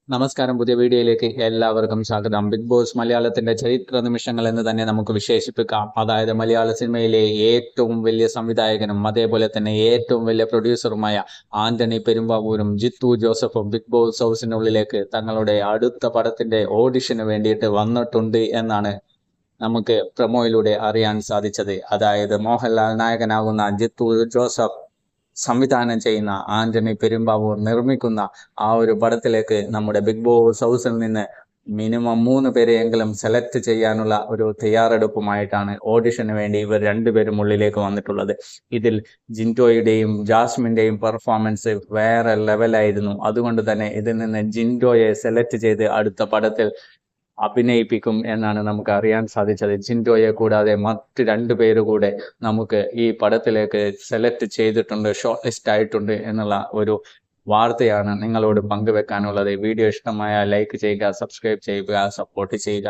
നമസ്കാരം. പുതിയ വീഡിയോയിലേക്ക് എല്ലാവർക്കും സ്വാഗതം. ബിഗ് ബോസ് മലയാളത്തിന്റെ ചരിത്ര നിമിഷങ്ങൾ എന്ന് തന്നെ നമുക്ക് വിശേഷിപ്പിക്കാം. അതായത് മലയാള സിനിമയിലെ ഏറ്റവും വലിയ സംവിധായകനും അതേപോലെ തന്നെ ഏറ്റവും വലിയ പ്രൊഡ്യൂസറുമായ ആന്റണി പെരുമ്പാവൂരും ജിത്തു ജോസഫും ബിഗ് ബോസ് ഹൗസിനുള്ളിലേക്ക് തങ്ങളുടെ അടുത്ത പടത്തിന്റെ ഓഡിഷന് വേണ്ടിയിട്ട് വന്നിട്ടുണ്ട് എന്നാണ് നമുക്ക് പ്രൊമോയിലൂടെ അറിയാൻ സാധിച്ചത്. അതായത് മോഹൻലാൽ നായകനാകുന്ന ജിത്തു ജോസഫ് സംവിധാനം ചെയ്യുന്ന ആന്റണി പെരുമ്പാവൂർ നിർമ്മിക്കുന്ന ആ ഒരു പടത്തിലേക്ക് നമ്മുടെ ബിഗ് ബോസ് ഹൗസിൽ നിന്ന് മിനിമം 3 പേരെയെങ്കിലും സെലക്ട് ചെയ്യാനുള്ള ഒരു തയ്യാറെടുപ്പുമായിട്ടാണ് ഓഡിഷന് വേണ്ടി ഇവർ രണ്ടുപേരും ഉള്ളിലേക്ക് വന്നിട്ടുള്ളത്. ഇതിൽ ജിൻഡോയുടെയും ജാസ്മിന്റെയും പെർഫോമൻസ് വേറെ ലെവലായിരുന്നു. അതുകൊണ്ട് തന്നെ ഇതിൽ നിന്ന് ജിൻഡോയെ സെലക്ട് ചെയ്ത് അടുത്ത പടത്തിൽ അഭിനയിപ്പിക്കും എന്നാണ് നമുക്ക് അറിയാൻ സാധിച്ചത്. ജിൻഡോയെ കൂടാതെ മറ്റ് 2 പേര് കൂടെ നമുക്ക് ഈ പടത്തിലേക്ക് സെലക്ട് ചെയ്തിട്ടുണ്ട്, ഷോർട്ട് ലിസ്റ്റ് ആയിട്ടുണ്ട് എന്നുള്ള ഒരു വാർത്തയാണ് നിങ്ങളോട് പങ്കുവെക്കാനുള്ളത്. വീഡിയോ ഇഷ്ടമായ ലൈക്ക് ചെയ്യുക, സബ്സ്ക്രൈബ് ചെയ്യുക, സപ്പോർട്ട് ചെയ്യുക.